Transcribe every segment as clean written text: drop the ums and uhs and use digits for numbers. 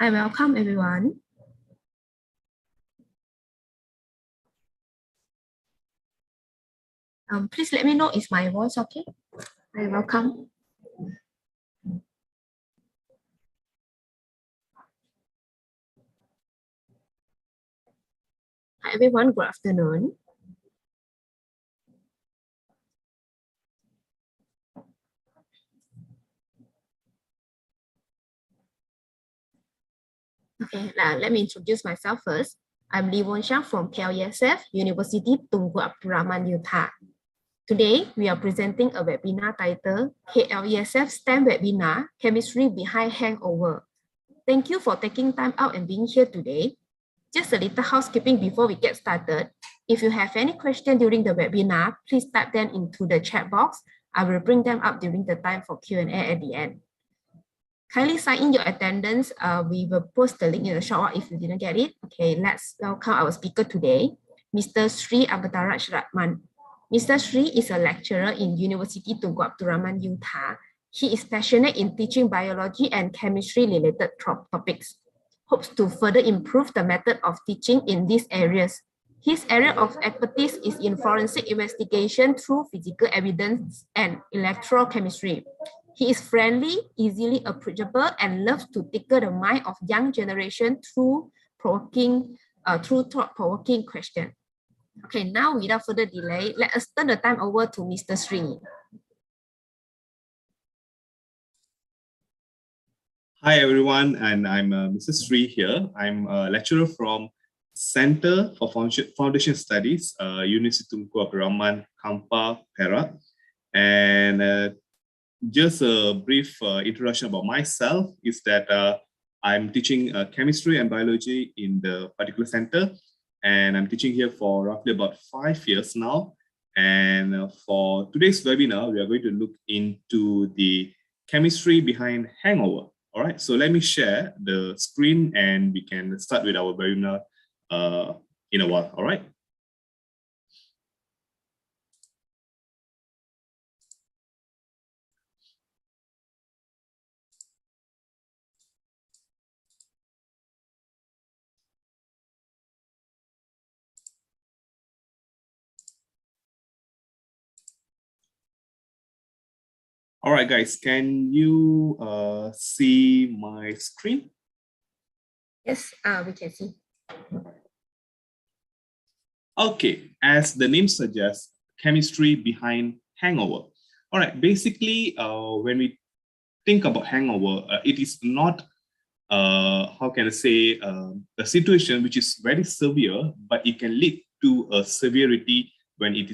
Hi, welcome everyone. Please let me know if my voice okay. Hi, welcome. Hi everyone, good afternoon. Okay, let me introduce myself first. I'm Lee Won Shang from KLESF, University Tunku Abdul Rahman, Utah. Today, we are presenting a webinar titled KLESF STEM Webinar, Chemistry Behind Hangover. Thank you for taking time out and being here today. Just a little housekeeping before we get started. If you have any question during the webinar, please type them into the chat box. I will bring them up during the time for Q&A at the end. Kindly sign in your attendance. We will post the link in a short while if you didn't get it. Okay, let's welcome our speaker today, Mr. Sri Avataraj Ratman. Mr. Sri is a lecturer in University Tunku Abdul Rahman, Utah. He is passionate in teaching biology and chemistry related topics. Hopes to further improve the method of teaching in these areas. His area of expertise is in forensic investigation through physical evidence and electrochemistry. He is friendly, easily approachable, and loves to tickle the mind of young generation through thought-provoking questions. Okay, now without further delay, let us turn the time over to Mr. Sri. Hi everyone, and I'm Mr. Sri here. I'm a lecturer from Center for Foundation Studies, University Tunku Abdul Rahman, Kampa, Perak. And just a brief introduction about myself is that I'm teaching chemistry and biology in the particular center, and I'm teaching here for roughly about 5 years now. And for today's webinar, we are going to look into the chemistry behind Hangover. All right, so let me share the screen and we can start with our webinar in a while. All right. All right, guys, can you see my screen? Yes, we can see. Okay, as the name suggests, chemistry behind Hangover. All right, basically, when we think about Hangover, it is not, how can I say, a situation which is very severe, but it can lead to a severity when it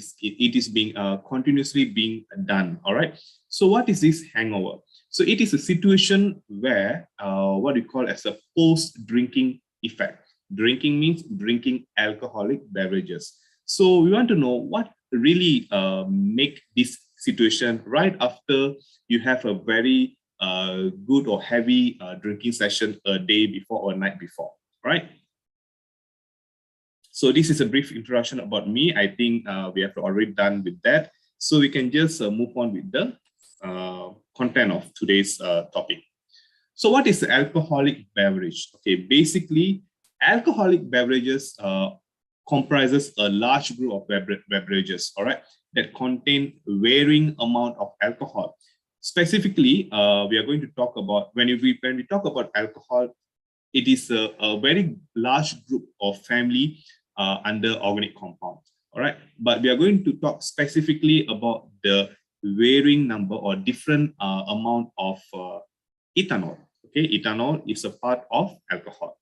is being continuously being done. All right. So what is this hangover? So it is a situation where what we call as a post-drinking effect. Drinking means drinking alcoholic beverages. So we want to know what really make this situation right after you have a very good or heavy drinking session a day before or night before, right? So this is a brief introduction about me. I think we have already done with that. So we can just move on with the content of today's topic. So what is the alcoholic beverage? Okay, basically, alcoholic beverages comprises a large group of beverages, all right, that contain varying amount of alcohol. Specifically, we are going to talk about, when we talk about alcohol, it is a very large group of family under organic compound, all right? But we are going to talk specifically about the varying number or different amount of ethanol. Okay, ethanol is a part of alcohol.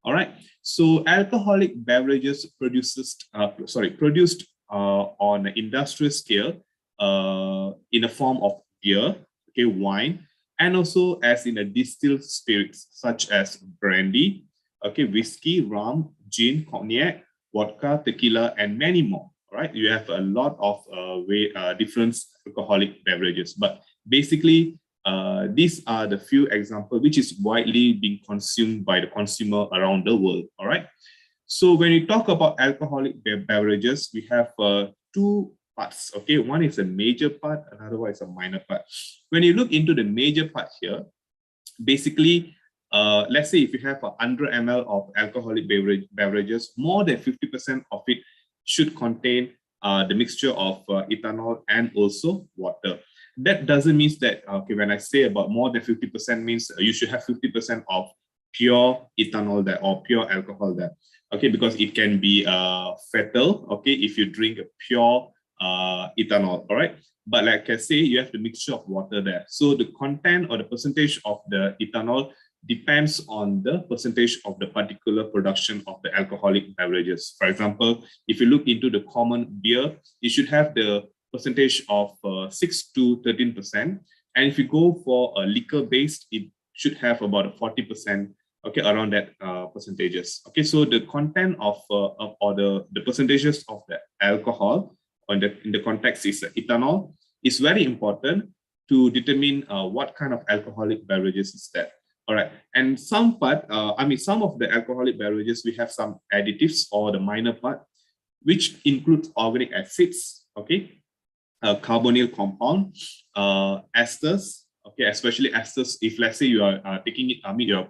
All right. So alcoholic beverages produced on an industrial scale in the form of beer, okay, wine, and also as in a distilled spirits such as brandy, okay, whiskey, rum, gin, cognac, vodka, tequila, and many more. All right. You have a lot of different alcoholic beverages, but basically these are the few examples which is widely being consumed by the consumer around the world. All right. So when we talk about alcoholic beverages, we have two parts. Okay, one is a major part, another one is a minor part. When you look into the major part here, basically let's say if you have 100 ml of alcoholic beverages, more than 50% of it should contain the mixture of ethanol and also water. That doesn't mean that, okay, when I say about more than 50% means you should have 50% of pure ethanol there or pure alcohol there. Okay, because it can be fatal, okay, if you drink a pure ethanol, all right? But like I say, you have the mixture of water there. So the content or the percentage of the ethanol depends on the percentage of the particular production of the alcoholic beverages. For example, if you look into the common beer, it should have the percentage of 6 to 13%. And if you go for a liquor based, it should have about 40%, okay, around that percentages. Okay, so the content of or the percentages of the alcohol in the context is ethanol is very important to determine what kind of alcoholic beverages is that. All right, and some part, some of the alcoholic beverages, we have some additives or the minor part, which includes organic acids, okay, carbonyl compound, esters, okay, especially esters. If let's say you are taking it, you're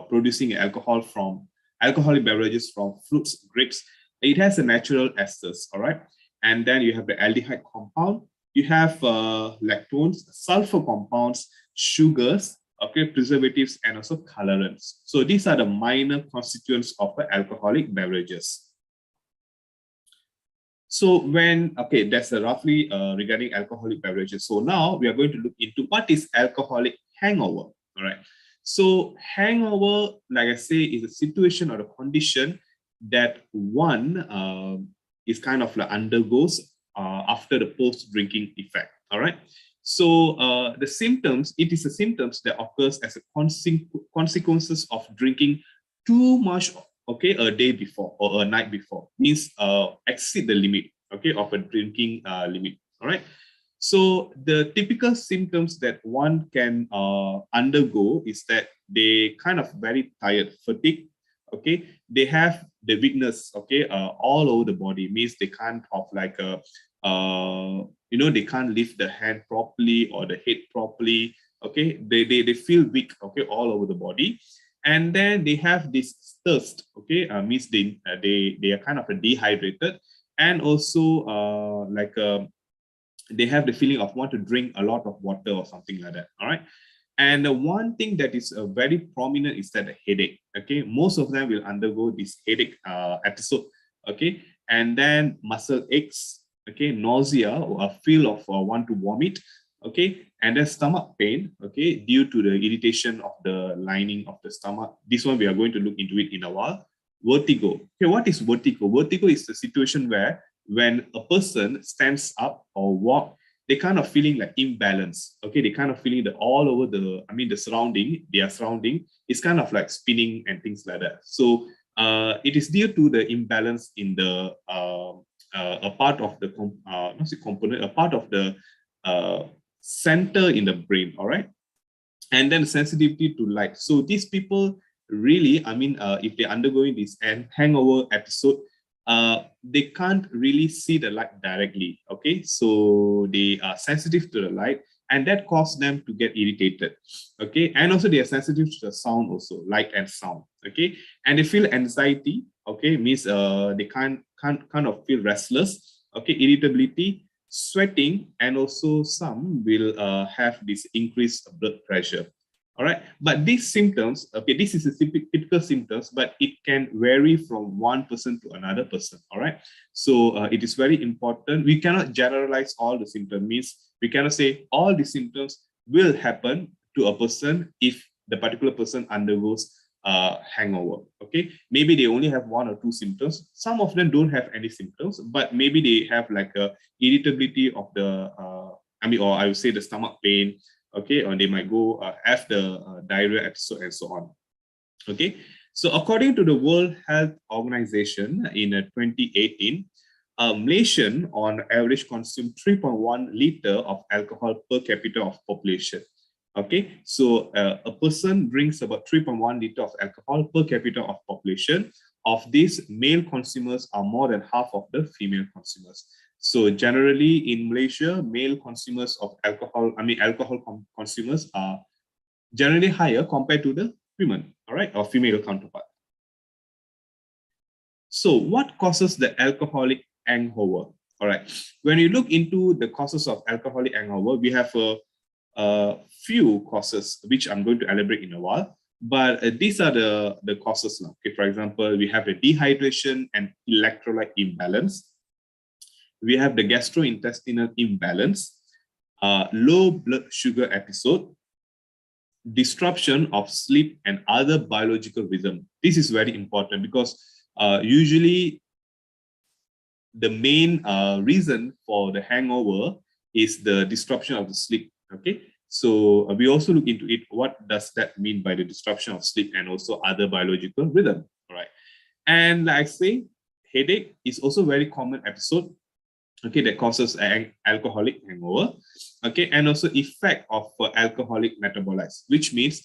producing alcohol from alcoholic beverages from fruits, grapes, it has a natural esters, all right. And then you have the aldehyde compound, you have lactones, sulfur compounds, sugars, okay, preservatives, and also colorants. So these are the minor constituents of the alcoholic beverages. So when, okay, that's roughly regarding alcoholic beverages. So now we are going to look into what is alcoholic hangover, all right? So hangover, like I say, is a situation or a condition that one is kind of like undergoes after the post-drinking effect, all right? So the symptoms, it is the symptoms that occurs as a consequences of drinking too much, okay, a day before or a night before, means exceed the limit, okay, of a drinking limit, all right? So the typical symptoms that one can undergo is that they kind of very tired, fatigue, okay, they have the weakness, okay, all over the body, means they can't have like a they can't lift the hand properly or the head properly, okay, they feel weak, okay, all over the body. And then they have this thirst, okay, means they are kind of dehydrated, and also they have the feeling of want to drink a lot of water or something like that, all right. And the one thing that is very prominent is that the headache, okay, most of them will undergo this headache episode, okay, and then muscle aches, okay, nausea or a feel of want to vomit, okay, and then stomach pain, okay, due to the irritation of the lining of the stomach. This one we are going to look into it in a while. Vertigo. Okay, what is vertigo? Vertigo is the situation where when a person stands up or walk, they kind of feeling like imbalance. Okay, they kind of feeling that all over the, the surrounding, their surrounding is kind of like spinning and things like that. So it is due to the imbalance in the a part of the not the component, a part of the center in the brain. All right, and then sensitivity to light. So these people really, if they're undergoing this hangover episode, they can't really see the light directly, okay? So they are sensitive to the light, and that causes them to get irritated, okay? And also they are sensitive to the sound also, light and sound, okay? And they feel anxiety, okay? Means they can't kind of feel restless, okay? Irritability, sweating, and also some will have this increased blood pressure. All right, but these symptoms, okay, this is a typical symptoms, but it can vary from one person to another person. All right, so it is very important. We cannot generalize all the symptoms. Means we cannot say all the symptoms will happen to a person if the particular person undergoes hangover. Okay, maybe they only have one or two symptoms. Some of them don't have any symptoms, but maybe they have like a irritability of the, or I would say the stomach pain. Okay, or they might go have the diarrhea episode and so on. Okay, so according to the World Health Organization in 2018, Malaysian on average consume 3.1 liter of alcohol per capita of population. Okay, so a person drinks about 3.1 liter of alcohol per capita of population. Of these, male consumers are more than half of the female consumers. So generally in Malaysia, male consumers of alcohol, alcohol consumers are generally higher compared to the women, all right, or female counterpart. So what causes the alcoholic hangover? All right, when you look into the causes of alcoholic hangover, we have a few causes, which I'm going to elaborate in a while. But these are the causes now. Okay, for example, we have the dehydration and electrolyte imbalance. We have the gastrointestinal imbalance, low blood sugar episode, disruption of sleep and other biological rhythm. This is very important because usually the main reason for the hangover is the disruption of the sleep. Okay, so we also look into it. What does that mean by the disruption of sleep and also other biological rhythm? All right, and like I say, headache is also a very common episode. Okay, that causes an alcoholic hangover. Okay, and also effect of alcoholic metabolites, which means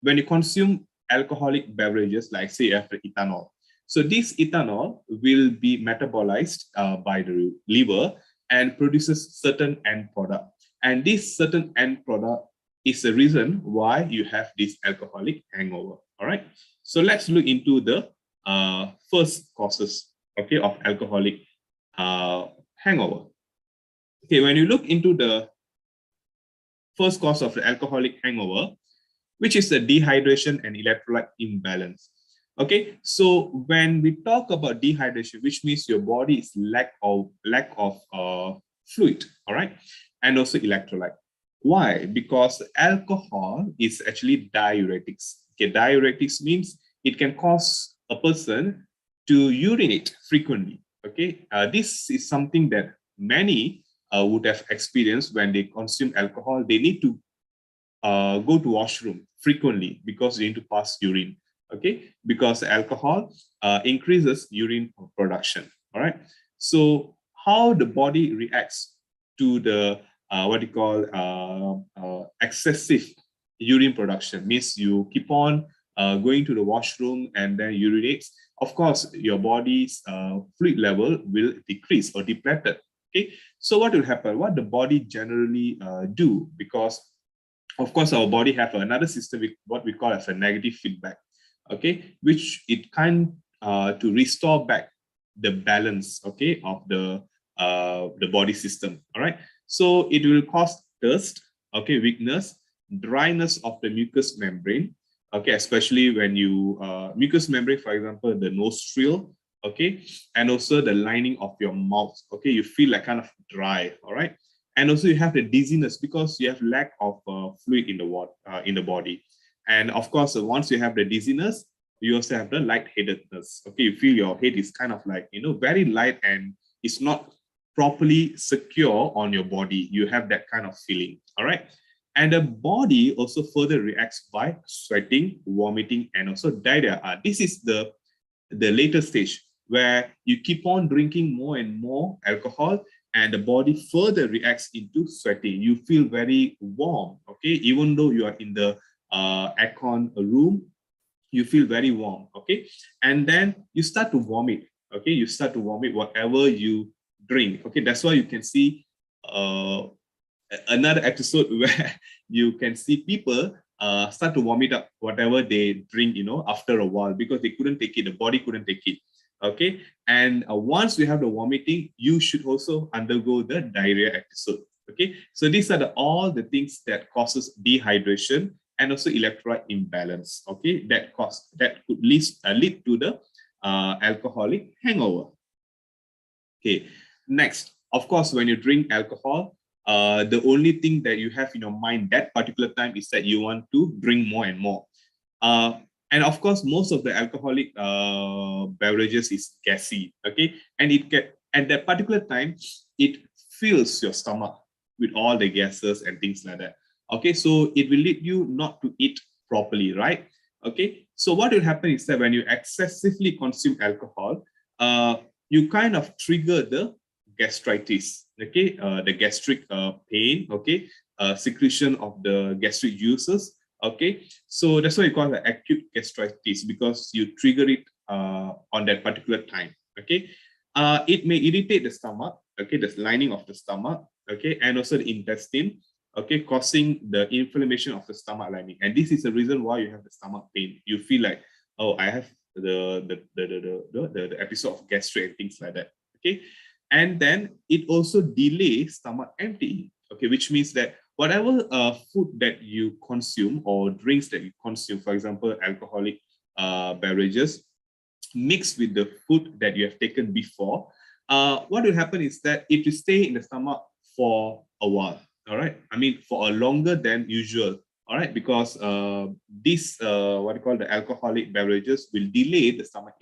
when you consume alcoholic beverages, like say after ethanol, so this ethanol will be metabolized by the liver and produces certain end product. And this certain end product is the reason why you have this alcoholic hangover. All right. So let's look into the first causes, okay, of alcoholic hangover. Okay, when you look into the first cause of the alcoholic hangover, which is the dehydration and electrolyte imbalance. Okay, so when we talk about dehydration, which means your body is lack of fluid, all right, and also electrolyte. Why? Because alcohol is actually diuretics. Okay, diuretics means it can cause a person to urinate frequently. Okay, this is something that many would have experienced when they consume alcohol. They need to go to washroom frequently because they need to pass urine. Okay, because alcohol increases urine production. All right. So how the body reacts to the what you call excessive urine production means you keep on going to the washroom and then urinates. Of course, your body's fluid level will decrease or depleted. Okay, so what will happen? What the body generally do, because of course our body have another system, what we call as a negative feedback, okay, which it kind to restore back the balance, okay, of the body system. All right, so it will cause thirst, okay, weakness, dryness of the mucous membrane, okay, especially when you mucous membrane, for example, the nostril, okay, and also the lining of your mouth, okay, you feel like kind of dry. All right, and also you have the dizziness because you have lack of fluid in the body. And of course, once you have the dizziness, you also have the lightheadedness. Okay, you feel your head is kind of like, very light and it's not properly secure on your body. You have that kind of feeling. All right, and the body also further reacts by sweating, vomiting, and also diarrhea. This is the later stage where you keep on drinking more and more alcohol, and the body further reacts into sweating. You feel very warm, okay, even though you are in the aircon room, you feel very warm, okay, and then you start to vomit. Okay, you start to vomit whatever you drink. Okay, that's why you can see another episode where you can see people start to vomit up whatever they drink, after a while, because they couldn't take it, the body couldn't take it. Okay, and once you have the vomiting, you should also undergo the diarrhea episode. Okay, so these are all the things that causes dehydration and also electrolyte imbalance. Okay, that could lead to the alcoholic hangover. Okay, next, of course, when you drink alcohol, the only thing that you have in your mind that particular time is that you want to drink more and more. And of course, most of the alcoholic beverages is gassy, okay? And it can, at that particular time, it fills your stomach with all the gases and things like that. Okay, so it will lead you not to eat properly, right? Okay, so what will happen is that when you excessively consume alcohol, you kind of trigger the gastritis, okay, the gastric pain, okay, secretion of the gastric juices. Okay, so that's why you call it acute gastritis, because you trigger it on that particular time. Okay, it may irritate the stomach, okay, the lining of the stomach, okay, and also the intestine, okay, causing the inflammation of the stomach lining. And this is the reason why you have the stomach pain. You feel like, oh, I have the episode of gastric and things like that. Okay. And then it also delays stomach emptying. Okay, which means that whatever food that you consume or drinks that you consume, for example, alcoholic beverages, mixed with the food that you have taken before, what will happen is that it will stay in the stomach for a while. All right, I mean for a longer than usual. All right, because this what you call the alcoholic beverages will delay the stomach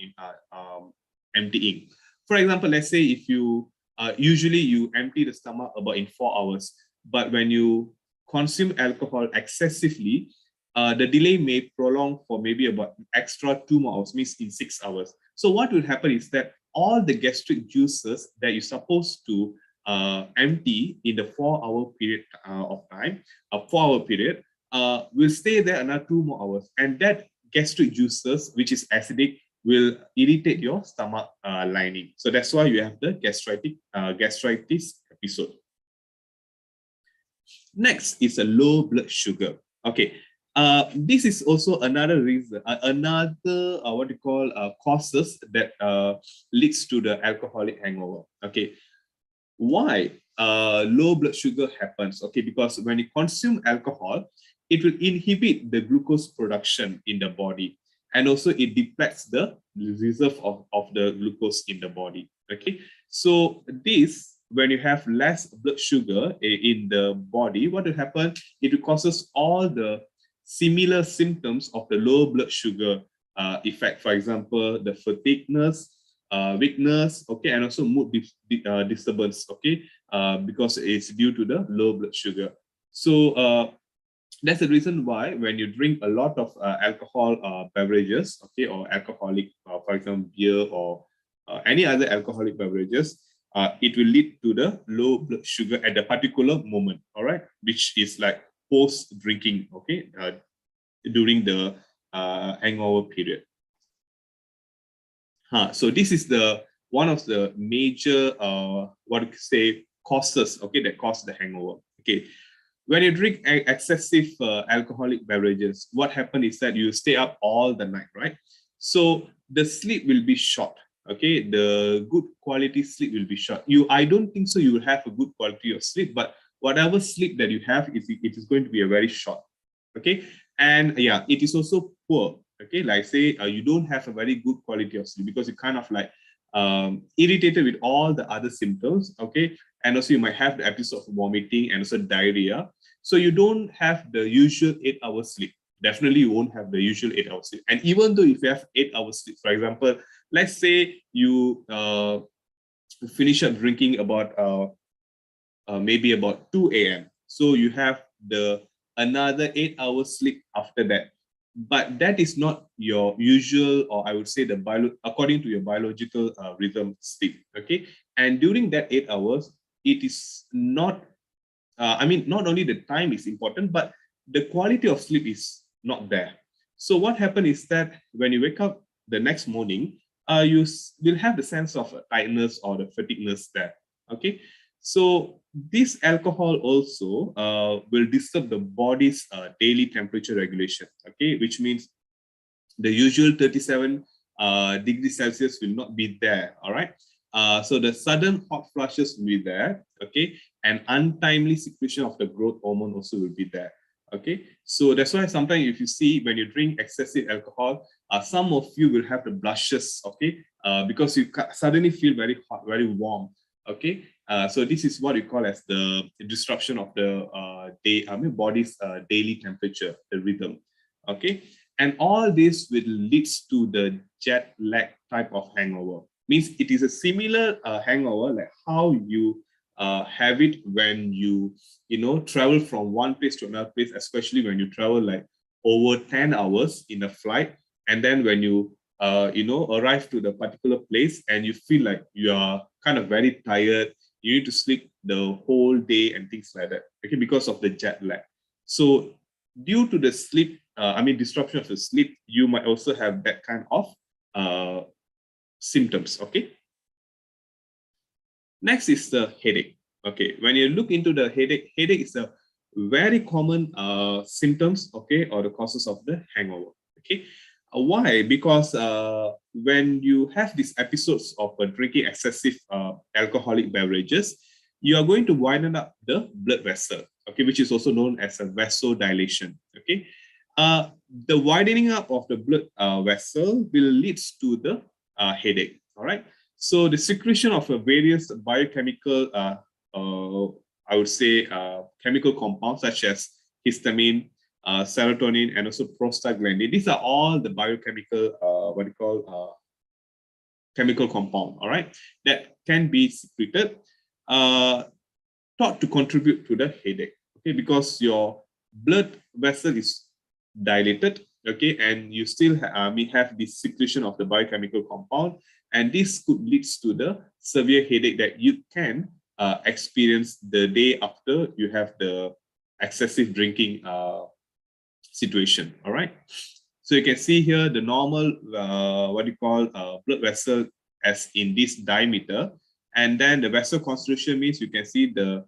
emptying. For example, let's say if you usually you empty the stomach about in 4 hours, but when you consume alcohol excessively, the delay may prolong for maybe about extra 2 more hours, means in 6 hours. So what will happen is that all the gastric juices that you're supposed to empty in the 4-hour period of time, a 4-hour period, will stay there another 2 more hours. And that gastric juices, which is acidic, will irritate your stomach lining. So that's why you have the gastritis episode. Next is a low blood sugar. Okay, this is also another reason, what you call causes that leads to the alcoholic hangover. Okay, why low blood sugar happens? Okay, because when you consume alcohol, it will inhibit the glucose production in the body, and also it depletes the reserve of the glucose in the body. Okay, so this, when you have less blood sugar in the body, what will happen? It will causes all the similar symptoms of the low blood sugar effect. For example, the fatigueness, weakness, okay, and also mood disturbance, okay, because it's due to the low blood sugar. So that's the reason why when you drink a lot of alcohol beverages, okay, or alcoholic, for example, beer or any other alcoholic beverages, it will lead to the low blood sugar at a particular moment, all right, which is like post drinking, okay, during the hangover period. So this is the one of the major what you say causes, okay, that cause the hangover. Okay, when you drink excessive alcoholic beverages, what happens is that you stay up all the night, right? So the sleep will be short. Okay, the good quality sleep will be short. I don't think so you will have a good quality of sleep, but whatever sleep that you have, it is going to be a very short. Okay, and yeah, it is also poor. Okay, like say you don't have a very good quality of sleep because you kind of like irritated with all the other symptoms. Okay, and also you might have the episode of vomiting and also diarrhea. So you don't have the usual 8 hours sleep. Definitely you won't have the usual 8 hours sleep. And even though if you have 8 hours sleep, for example, let's say you finish up drinking about maybe about 2 a.m. So you have the another 8 hours sleep after that. But that is not your usual, or I would say according to your biological rhythm sleep. Okay, and during that 8 hours, it is not. I mean, not only the time is important, but the quality of sleep is not there. So what happens is that when you wake up the next morning, you will have the sense of tiredness or the fatigueness there. Okay, so this alcohol also will disturb the body's daily temperature regulation. Okay, which means the usual 37 degrees Celsius will not be there. All right. So the sudden hot flushes will be there. Okay, and untimely secretion of the growth hormone also will be there. Okay, so that's why sometimes if you see when you drink excessive alcohol, some of you will have the blushes. Okay, because you suddenly feel very hot, very warm. Okay, so this is what we call as the disruption of the body's daily temperature, the rhythm. Okay, and all this will leads to the jet lag type of hangover. Means it is a similar hangover like how you have it when you travel from one place to another place, especially when you travel like over 10 hours in a flight, and then when you arrive to the particular place and you feel like you are kind of very tired, you need to sleep the whole day and things like that. Okay, because of the jet lag. So due to the sleep, disruption of the sleep, you might also have that kind of symptoms. Okay. Next is the headache. Okay, when you look into the headache is a very common symptoms, okay, or the causes of the hangover. Okay, why? Because when you have these episodes of drinking excessive alcoholic beverages, you are going to widen up the blood vessel, okay, which is also known as a vasodilation. Okay, the widening up of the blood vessel will lead to the headache. All right. So the secretion of various biochemical, I would say, chemical compounds such as histamine, serotonin, and also prostaglandin. These are all the biochemical, what you call, chemical compound. All right, that can be secreted, thought to contribute to the headache. Okay, because your blood vessel is dilated, okay, and you still may have this secretion of the biochemical compound, and this could lead to the severe headache that you can experience the day after you have the excessive drinking situation. All right, so you can see here the normal what you call blood vessel as in this diameter, and then the vessel constitution means you can see the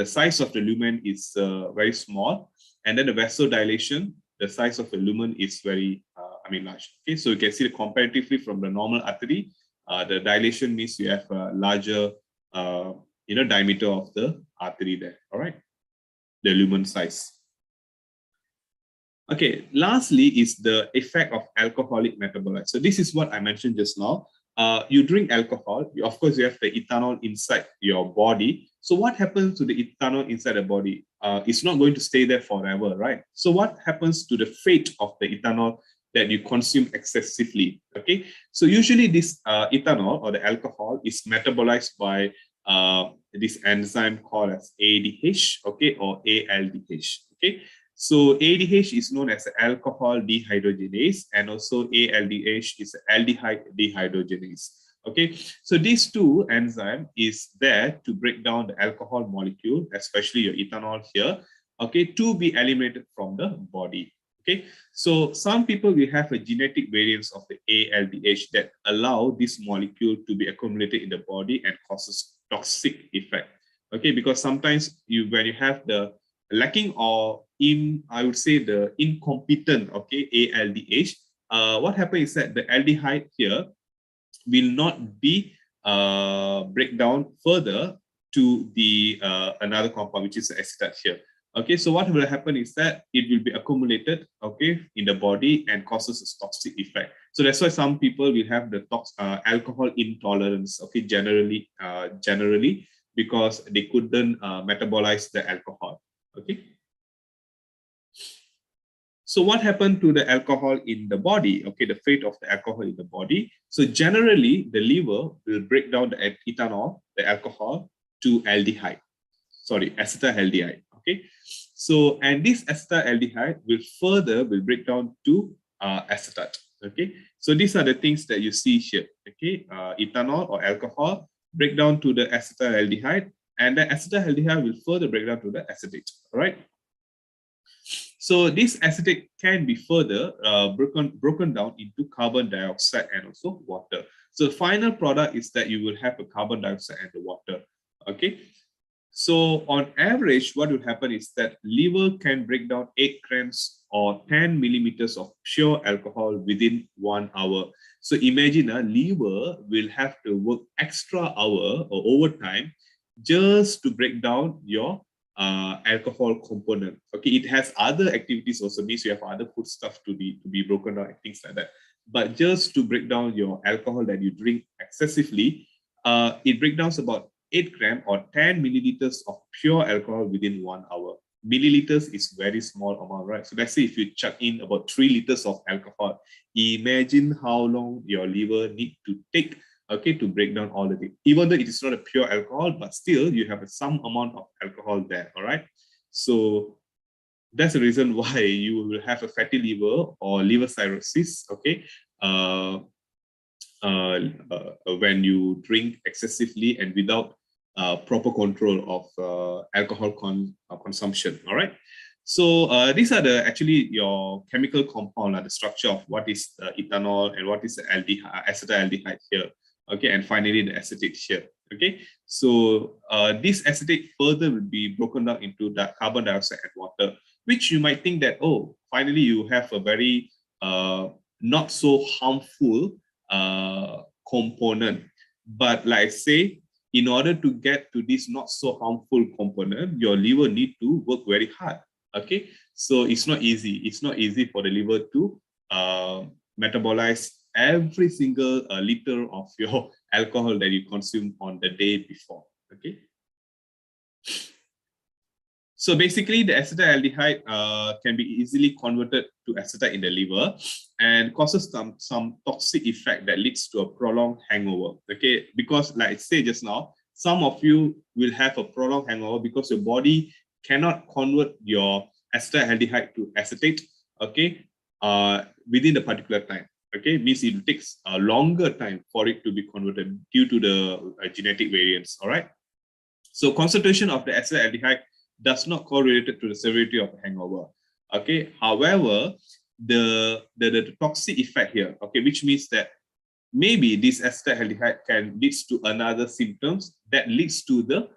size of the lumen is very small, and then the vasodilation, the size of the lumen is very large. Okay, so you can see comparatively from the normal artery, the dilation means you have a larger diameter of the artery there. All right, the lumen size. Okay, lastly is the effect of alcoholic metabolites. So this is what I mentioned just now. You drink alcohol, of course you have the ethanol inside your body. So what happens to the ethanol inside the body? It's not going to stay there forever, right? So what happens to the fate of the ethanol that you consume excessively? Okay, so usually this ethanol or the alcohol is metabolized by this enzyme called as ADH, okay, or ALDH, okay. So ADH is known as alcohol dehydrogenase, and also ALDH is aldehyde dehydrogenase. Okay, so these two enzymes is there to break down the alcohol molecule, especially your ethanol here, okay, to be eliminated from the body. Okay, so some people will have a genetic variance of the ALDH that allow this molecule to be accumulated in the body and causes toxic effect. Okay, because sometimes when you have the lacking or I would say the incompetent, okay, ALDH, what happens is that the aldehyde here will not be break down further to the another compound, which is acetate here. Okay, so what will happen is that it will be accumulated, okay, in the body and causes a toxic effect. So that's why some people will have the alcohol intolerance, okay, generally, because they couldn't metabolize the alcohol. Okay. So what happened to the alcohol in the body? Okay, the fate of the alcohol in the body. So generally, the liver will break down the ethanol, the alcohol, to aldehyde. Sorry, acetaldehyde. Okay. So, and this acetaldehyde will break down to acetate. Okay. So these are the things that you see here. Okay, ethanol or alcohol break down to the acetaldehyde, and the acetaldehyde will further break down to the acetate. All right. So this acetate can be further broken down into carbon dioxide and also water. So the final product is that you will have a carbon dioxide and the water. Okay. So on average, what will happen is that liver can break down 8 grams or 10 millimeters of pure alcohol within 1 hour. So imagine a liver will have to work extra hour or overtime just to break down your alcohol component. Okay, it has other activities also, means you have other food stuff to be broken down and things like that. But just to break down your alcohol that you drink excessively, it breaks down about 8 grams or 10 milliliters of pure alcohol within 1 hour. Milliliters is very small amount, right? So let's say if you chuck in about 3 liters of alcohol, imagine how long your liver need to take, okay, to break down all of it. Even though it is not a pure alcohol, but still you have some amount of alcohol there, all right? So that's the reason why you will have a fatty liver or liver cirrhosis, okay, when you drink excessively and without proper control of alcohol consumption. All right. So these are actually your chemical compound, the structure of what is ethanol and what is the acetaldehyde here. okay, and finally the acetate here. Okay, so this acetate further will be broken down into the carbon dioxide and water, which you might think that, oh, finally you have a very not so harmful component. But like I say, in order to get to this not so harmful component, your liver need to work very hard. Okay, so it's not easy. It's not easy for the liver to metabolize every single liter of your alcohol that you consume on the day before. Okay. So basically, the acetaldehyde can be easily converted to acetate in the liver and causes some toxic effect that leads to a prolonged hangover. Okay, because like I said just now, some of you will have a prolonged hangover because your body cannot convert your acetaldehyde to acetate. Okay, within a particular time. Okay, means it takes a longer time for it to be converted due to the genetic variants. All right. So concentration of the acetaldehyde does not correlate to the severity of the hangover. Okay. However, the toxic effect here, okay, which means that maybe this acetaldehyde can leads to another symptoms that leads to the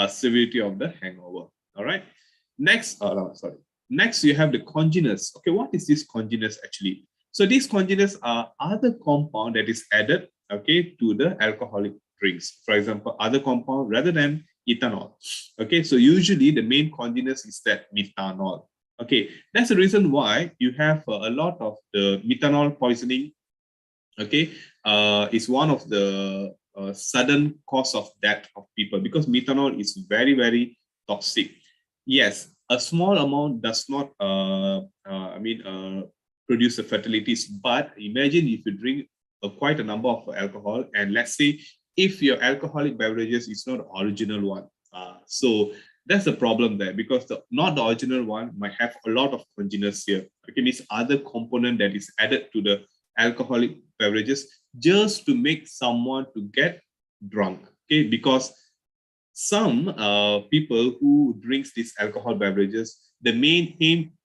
severity of the hangover. All right. Next, Next, you have the congeners. Okay, what is this congeners actually? So these congeners are other compound that is added, okay, to the alcoholic drinks. For example, other compound rather than ethanol. Okay, so usually the main congeners is that methanol. Okay, that's the reason why you have a lot of the methanol poisoning. Okay, is one of the sudden cause of death of people because methanol is very, very toxic. Yes, a small amount does not, produce the fatalities. But imagine if you drink quite a number of alcohol, and let's say if your alcoholic beverages is not the original one, so that's the problem there because not the original one might have a lot of congeners here. Okay, means other component that is added to the alcoholic beverages just to make someone to get drunk. Okay, because some people who drinks these alcohol beverages, the main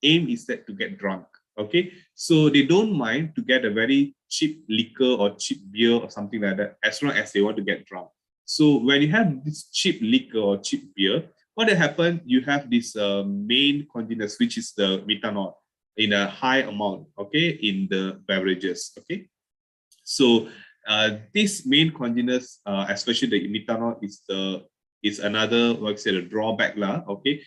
aim is that to get drunk. Okay, so they don't mind to get a very cheap liquor or cheap beer or something like that as long as they want to get drunk. So when you have this cheap liquor or cheap beer, what will happen? You have this main congeners, which is the methanol in a high amount, okay, in the beverages. Okay, so this main congeners, especially the methanol, is another, like I said, a drawback lah. Okay,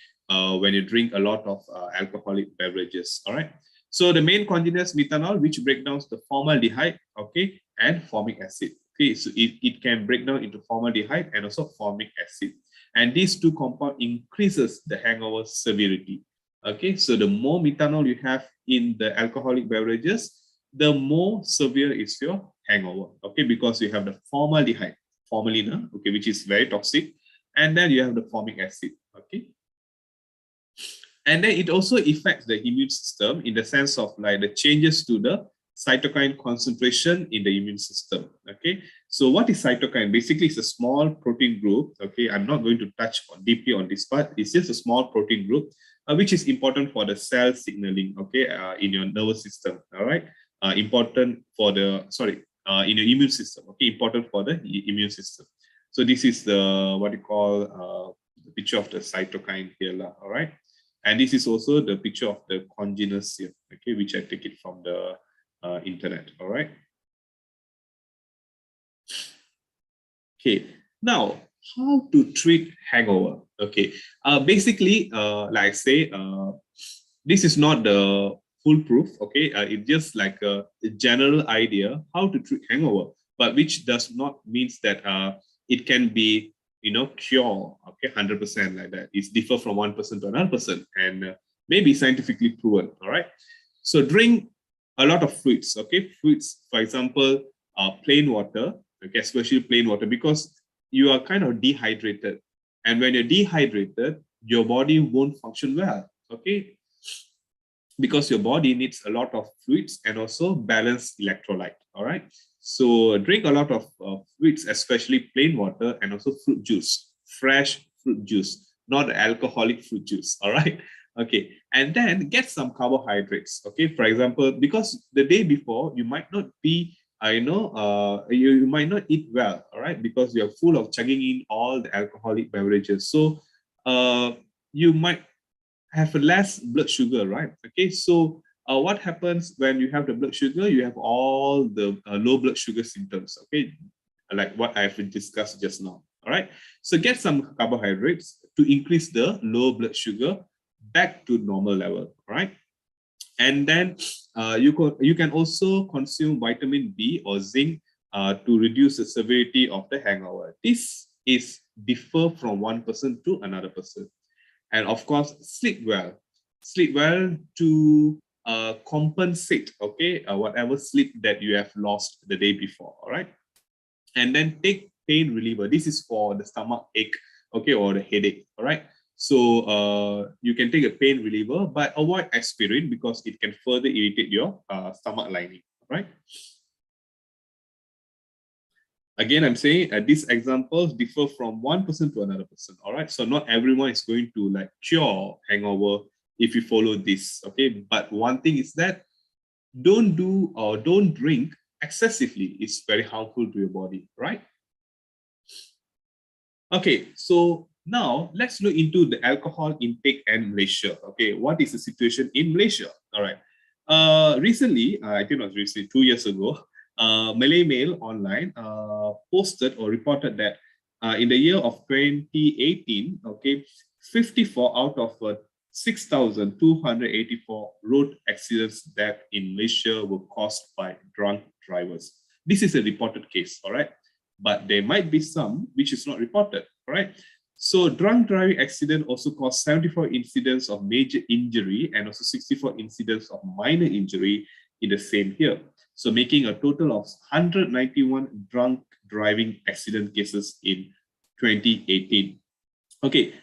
when you drink a lot of alcoholic beverages. All right. So the main congeners methanol, which break down the formaldehyde, okay, and formic acid. Okay, so it can break down into formaldehyde and also formic acid, and these two compounds increases the hangover severity. Okay, so the more methanol you have in the alcoholic beverages, the more severe is your hangover. Okay, because you have the formaldehyde, formalina, okay, which is very toxic, and then you have the formic acid. Okay, and then it also affects the immune system in the sense of like the changes to the cytokine concentration in the immune system. Okay, so what is cytokine? Basically, it's a small protein group. Okay, I'm not going to touch deeply on this part. It's just a small protein group, which is important for the cell signaling. Okay, in your nervous system. All right, important for the in your immune system. Okay, important for the immune system. So this is the what you call the picture of the cytokine here, lah. All right. And this is also the picture of the congeners here, okay, which I take it from the internet. All right. Okay. Now, how to treat hangover? Okay. Basically, like I say, this is not the foolproof. Okay. It's just like a general idea how to treat hangover, but which does not means that it can be cure, okay, 100% like that. It's differ from one person to another person, and maybe scientifically proven. All right. So drink a lot of fruits. Okay, fruits, for example, plain water. Okay, especially plain water because you are kind of dehydrated, and when you're dehydrated, your body won't function well. Okay, because your body needs a lot of fluids and also balanced electrolyte. All right. So drink a lot of fruits, especially plain water and also fruit juice, fresh fruit juice, not alcoholic fruit juice. All right. Okay. And then get some carbohydrates. Okay. For example, because the day before you might not be I know you might not eat well, all right, because you're full of chugging in all the alcoholic beverages. So you might have less blood sugar, right? Okay, so what happens when you have the blood sugar? You have all the low blood sugar symptoms, okay, like what I've discussed just now. All right, so get some carbohydrates to increase the low blood sugar back to normal level, right? And then you can also consume vitamin B or zinc to reduce the severity of the hangover. This is differ from one person to another person. And of course, sleep well to compensate, okay, whatever sleep that you have lost the day before. All right, and then take pain reliever. This is for the stomach ache, okay, or the headache. All right, so you can take a pain reliever, but avoid aspirin because it can further irritate your stomach lining. All right. Again, I'm saying these examples differ from one person to another person. All right, so not everyone is going to like cure hangover if you follow this. Okay, but one thing is that don't do or don't drink excessively. It's very harmful to your body, right? Okay, so now let's look into the alcohol intake in Malaysia. Okay, what is the situation in Malaysia? All right. Recently, I think it was recently 2 years ago, Malay Mail online posted or reported that in the year of 2018, okay, 54 out of 6,284 road accidents that in Malaysia were caused by drunk drivers. This is a reported case, all right? But there might be some which is not reported, all right? So drunk driving accident also caused 74 incidents of major injury and also 64 incidents of minor injury in the same year. So making a total of 191 drunk driving accident cases in 2018. Okay,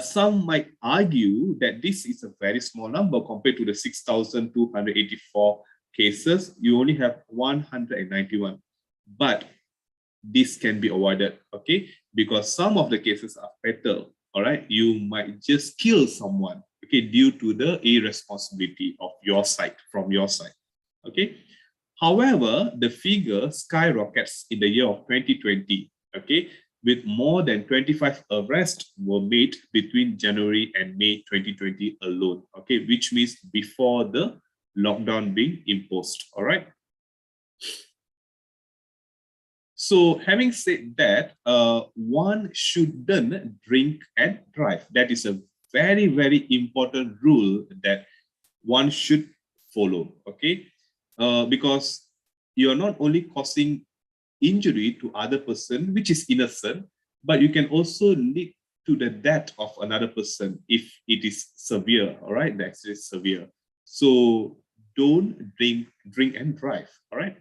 some might argue that this is a very small number compared to the 6,284 cases. You only have 191. But this can be avoided, okay, because some of the cases are fatal. All right, you might just kill someone, okay, due to the irresponsibility of your side, from your side. Okay, however, the figure skyrockets in the year of 2020, okay, with more than 25 arrests were made between January and May 2020 alone, okay, which means before the lockdown being imposed. All right. So having said that, one shouldn't drink and drive. That is a very, very important rule that one should follow, okay? Because you're not only causing injury to other person, which is innocent, but you can also lead to the death of another person if it is severe, all right? The accident is severe. So don't drink and drive, all right?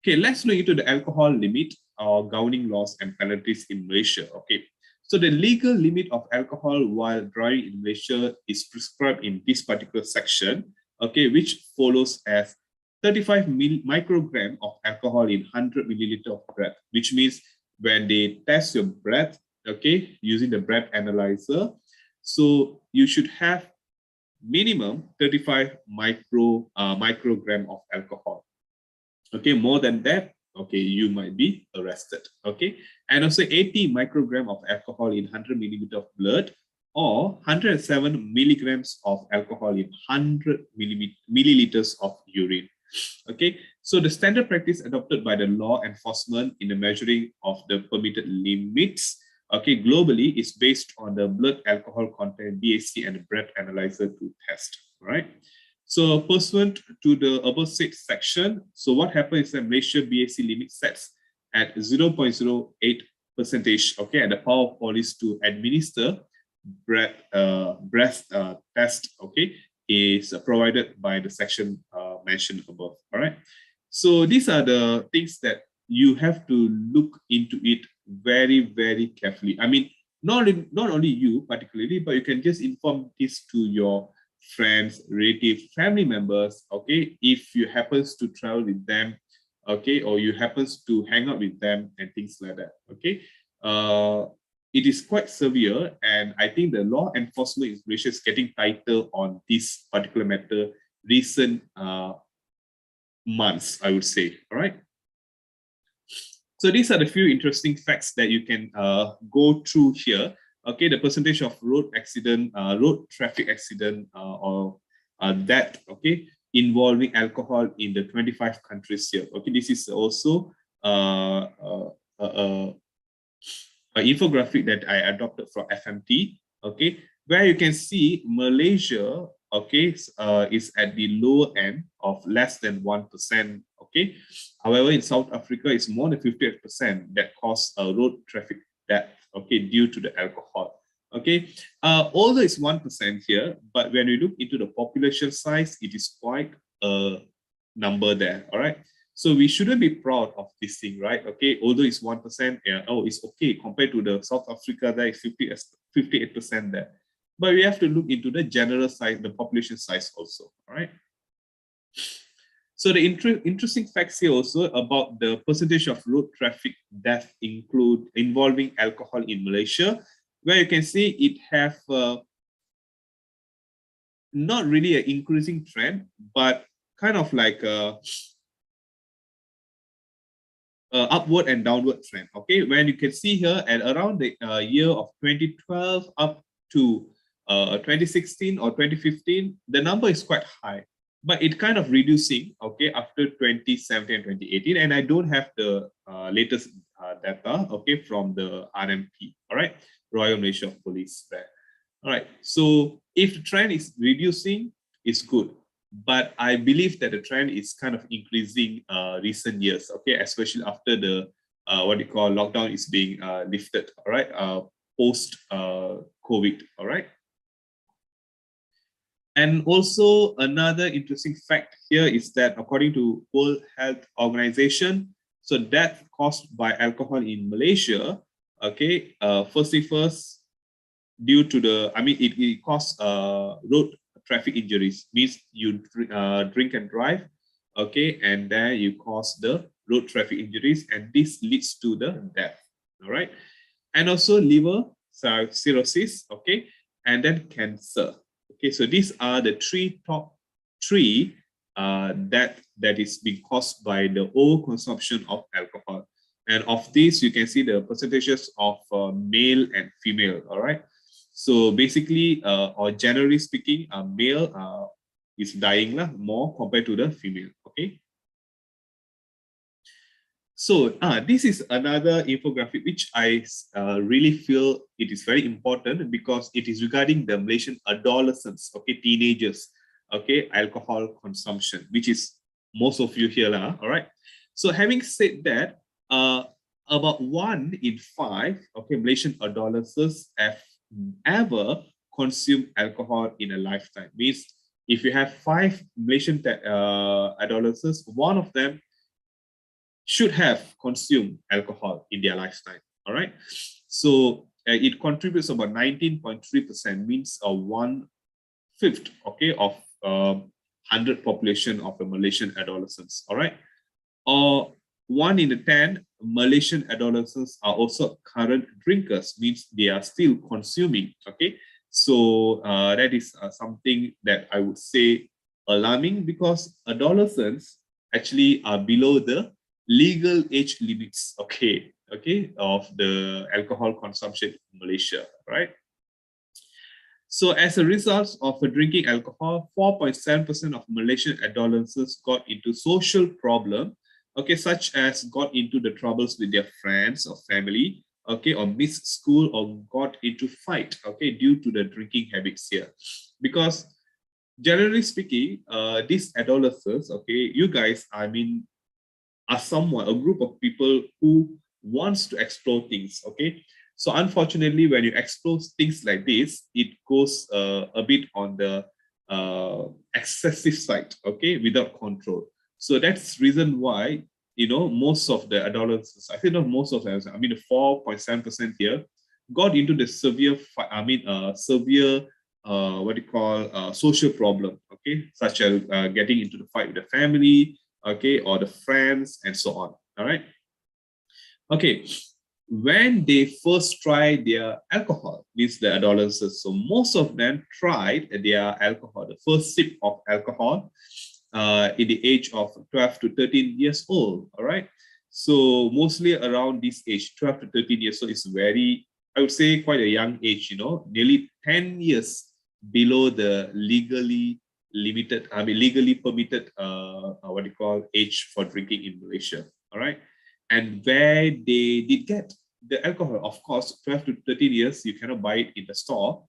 Okay, let's look into the alcohol limit or governing laws and penalties in Malaysia. Okay, so the legal limit of alcohol while driving in Malaysia is prescribed in this particular section, okay, which follows as 35 microgram of alcohol in 100 milliliter of breath, which means when they test your breath, okay, using the breath analyzer, so you should have minimum 35 microgram of alcohol. Okay, more than that, okay, you might be arrested. Okay, and also 80 microgram of alcohol in 100 milliliter of blood or 107 milligrams of alcohol in 100 milliliters of urine. Okay, so the standard practice adopted by the law enforcement in the measuring of the permitted limits, okay, globally is based on the blood alcohol content, BAC, and the breath analyzer to test, right? So pursuant to the above said section, so what happens is that Malaysia BAC limit sets at 0.08 percentage, okay, and the power of police to administer breath test, okay, is provided by the section mentioned above. All right. So these are the things that you have to look into it very, very carefully. I mean, not only you particularly, but you can just inform this to your friends, relatives, family members, okay, if you happens to travel with them, okay, or you happens to hang out with them and things like that, okay. It is quite severe, and I think the law enforcement in Malaysia is getting tighter on this particular matter recent months, I would say. All right. So these are the few interesting facts that you can go through here. Okay, the percentage of road accident, road traffic accident, or that, okay, involving alcohol in the 25 countries here. Okay, this is also an infographic that I adopted from FMT. Okay, where you can see Malaysia, okay, is at the lower end of less than 1%. Okay, however, in South Africa, it's more than 58% that cause road traffic death. Okay, due to the alcohol. Okay, although it's 1% here, but when we look into the population size, it is quite a number there. All right. So we shouldn't be proud of this thing, right? Okay, although it's 1%, yeah, oh, it's okay compared to the South Africa, there is 58% there. But we have to look into the general size, the population size also, all right? So the interesting facts here also about the percentage of road traffic death involving alcohol in Malaysia, where you can see it have not really an increasing trend, but kind of like a upward and downward trend. Okay, when you can see here at around the year of 2012 up to 2016 or 2015, the number is quite high, but it kind of reducing, okay, after 2017 and 2018. And I don't have the latest data, okay, from the RMP, all right, Royal Malaysia Police there. All right, so if the trend is reducing, it's good. But I believe that the trend is kind of increasing recent years, okay, especially after the what you call lockdown is being lifted, all right, post COVID, all right. And also another interesting fact here is that according to World Health Organization, so death caused by alcohol in Malaysia, okay, first, due to the, I mean, it causes road traffic injuries, means you drink and drive, okay, and then you cause the road traffic injuries, and this leads to the death, all right, and also liver cirrhosis, okay, and then cancer, okay. So these are the top three that is being caused by the overconsumption of alcohol, and of this you can see the percentages of male and female, all right. So basically, or generally speaking, a male is dying more compared to the female. Okay. So this is another infographic which I really feel it is very important because it is regarding the Malaysian adolescents, okay, teenagers, okay, alcohol consumption, which is most of you here, all right. So having said that, about 1 in 5, okay, Malaysian adolescents have ever consumed alcohol in a lifetime. Means if you have 5 Malaysian adolescents, one of them should have consumed alcohol in their lifetime. All right. So it contributes about 19.3%, means a 1/5, okay, of 100 population of the Malaysian adolescents. All right. Or 1 in 10 Malaysian adolescents are also current drinkers, means they are still consuming. Okay, so that is something that I would say alarming, because adolescents actually are below the legal age limits, okay, of the alcohol consumption in Malaysia, right? So as a result of drinking alcohol, 4.7% of Malaysian adolescents got into social problem, okay, such as got into the troubles with their friends or family, okay, or missed school or got into fight, okay, due to the drinking habits here. Because generally speaking, these adolescents, okay, you guys, I mean, are someone, a group of people who wants to explore things, okay. So unfortunately, when you explore things like this, it goes a bit on the excessive side, okay, without control. So that's reason why, you know, most of the adolescents, I think not most of them, I mean, the 4.7% here got into the severe, severe, what do you call, social problem, okay, such as getting into the fight with the family, okay, or the friends, and so on. All right. Okay. When they first tried their alcohol, means the adolescents, so most of them tried their alcohol, the first sip of alcohol, in the age of 12 to 13 years old. All right. So mostly around this age, 12 to 13 years. So it's very, I would say, quite a young age, nearly 10 years below the legally limited, legally permitted, what do you call, age for drinking in Malaysia. All right. And where they did get the alcohol, of course, 12 to 13 years, you cannot buy it in the store.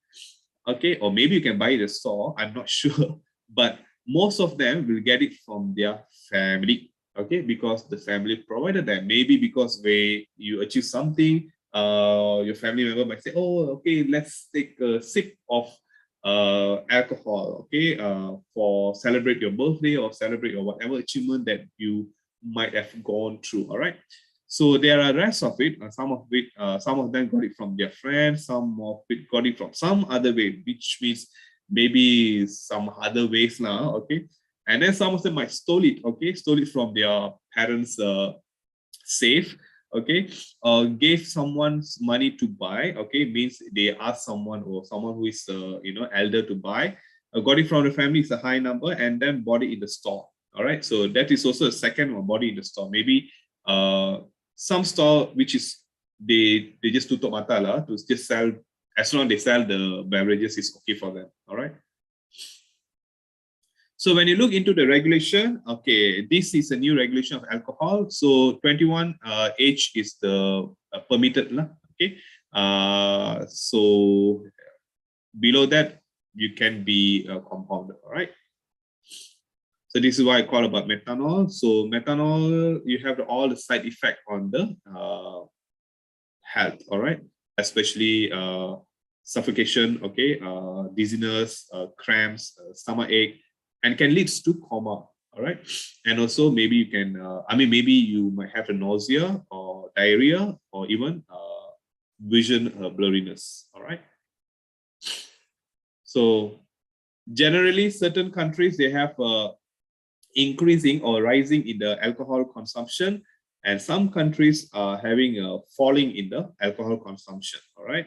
Okay. Or maybe you can buy it in the store. I'm not sure. But most of them will get it from their family. Okay. Because the family provided them. Maybe because you achieve something, your family member might say, oh, okay, let's take a sip of alcohol, okay, for celebrate your birthday or celebrate your whatever achievement that you might have gone through. All right. So there are rest of it. Some of them got it from their friends. Some of it got it from some other way, which means maybe some other ways now. Okay. And then some of them might stole it. Okay, stole it from their parents' safe. Okay, gave someone's money to buy. Okay, means they asked someone or someone who is elder to buy. Got it from the family, it's a high number, and then bought it in the store. All right, so that is also a second one, bought it in the store. Maybe some store which is they just tutup mata lah to just sell, as long as they sell the beverages is okay for them. All right. So when you look into the regulation, okay, this is a new regulation of alcohol. So 21 age is the permitted lah. Okay. So below that, you can be compounded. All right. So this is why I call about methanol. So methanol, you have all the side effect on the health. All right. Especially suffocation. Okay. Dizziness, cramps, stomach ache, and can lead to coma. All right. And also maybe you can, maybe you might have a nausea or diarrhea or even vision blurriness. All right. So generally certain countries, they have increasing or rising in the alcohol consumption, and some countries are having a falling in the alcohol consumption. All right.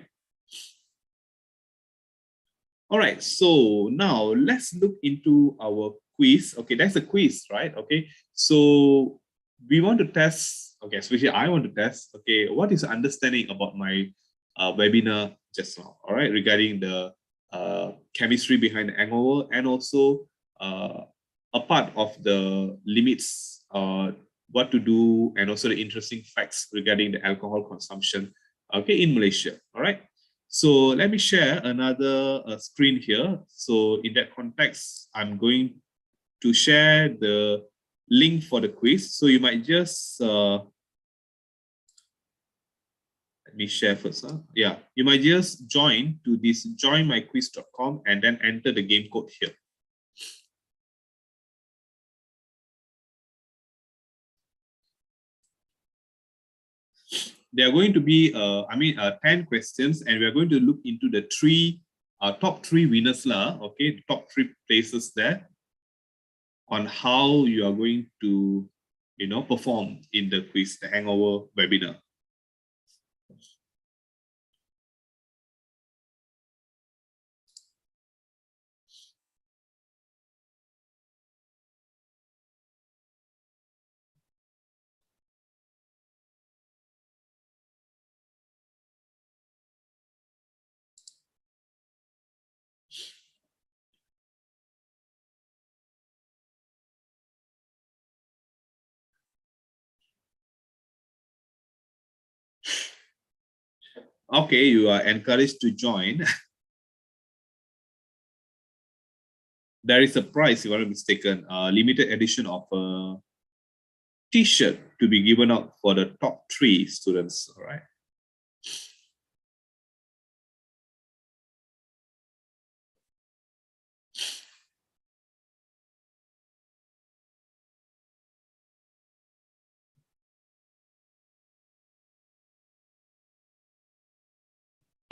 All right, so now let's look into our quiz. Okay, that's a quiz, right? Okay, so we want to test, okay, especially I want to test, okay, what is the understanding about my webinar just now, all right, regarding the chemistry behind the hangover, and also a part of the limits, what to do, and also the interesting facts regarding the alcohol consumption, okay, in Malaysia, all right? So let me share another screen here. So in that context, I'm going to share the link for the quiz. So you might just, let me share first. Yeah, you might just join to this joinmyquiz.com and then enter the game code here. There are going to be, 10 questions, and we are going to look into the top three winners lah, okay, top 3 places there, on how you are going to, perform in the quiz, the hangover webinar. Okay, you are encouraged to join. There is a prize, if I'm not mistaken, limited edition of a t-shirt to be given out for the top 3 students, all right?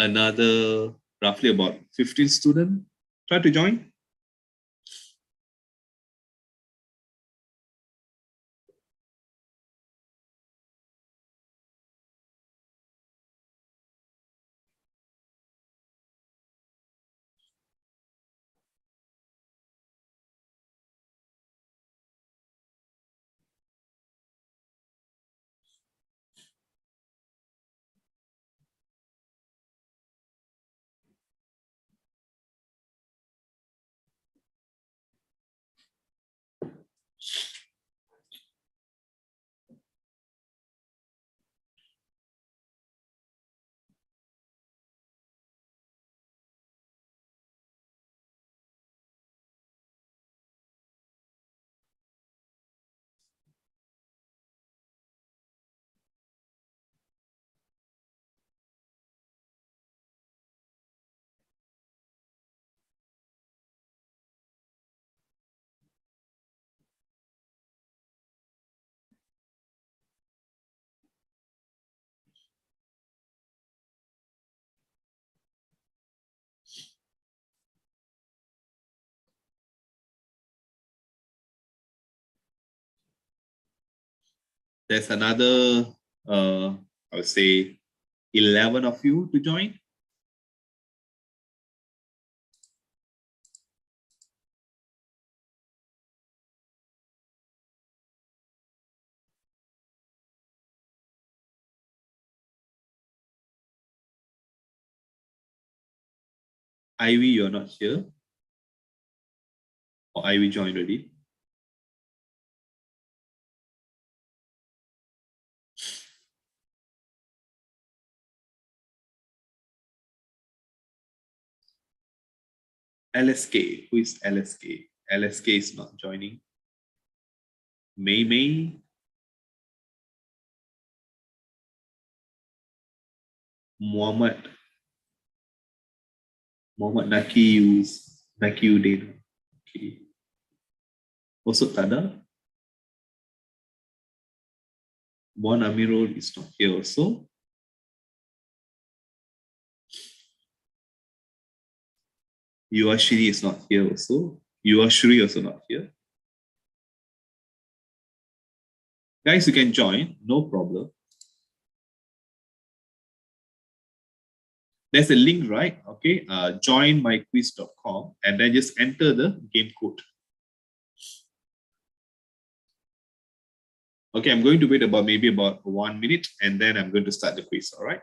Another roughly about 15 students try to join. There's another, I would say, 11 of you to join. Ivy, you're not here. Or Ivy joined already. LSK, who is LSK? LSK is not joining. May, Muhammad Nakiuddin. Okay. Also Tada. Bon Amirul is not here also. Yuashiri is not here also. Yuashri also not here. Guys, you can join, no problem. There's a link, right? Okay, joinmyquiz.com and then just enter the game code. Okay, I'm going to wait maybe about 1 minute and then I'm going to start the quiz, all right?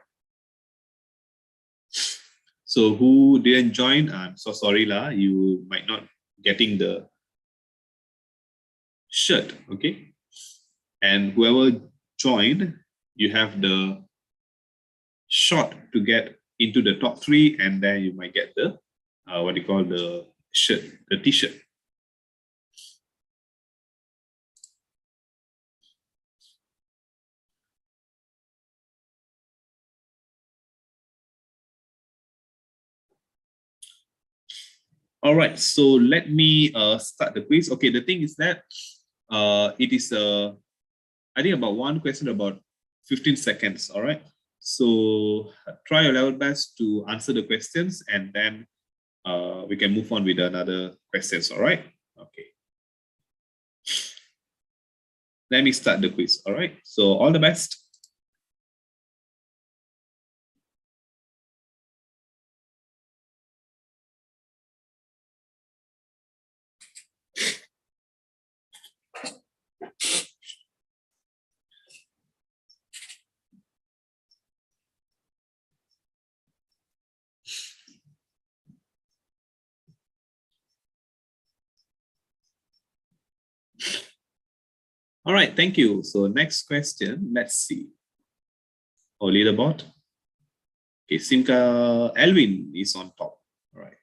So who didn't join, I'm so sorry lah, you might not getting the shirt, okay? And whoever joined, you have the shot to get into the top 3 and then you might get the, what do you call the shirt, the t-shirt. All right, so let me start the quiz. Okay, the thing is that it is, I think about one question about 15 seconds, all right? So try your level best to answer the questions and then we can move on with another questions, all right? Okay. Let me start the quiz, all right? So all the best. All right, thank you. So next question, let's see. Oh, leaderboard. Okay, Simka Elvin is on top. All right.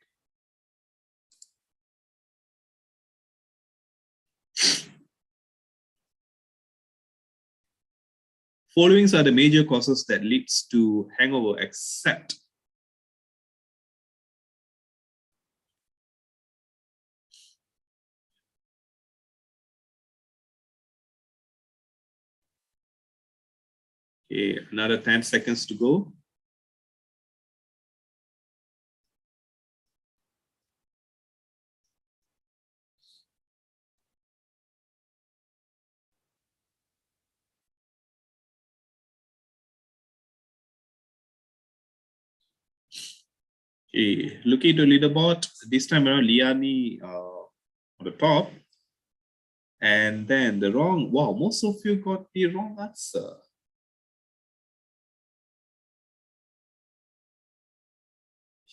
Followings are the major causes that leads to hangover except okay, another 10 seconds to go. Okay, looking at the leaderboard, this time around Liani on the top. And then the wrong, wow, most of you got the wrong answer.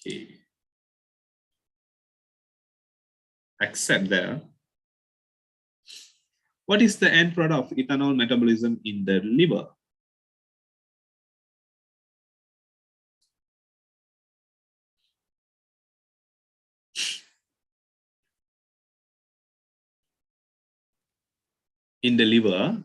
Okay. Accept that. What is the end product of ethanol metabolism in the liver? In the liver,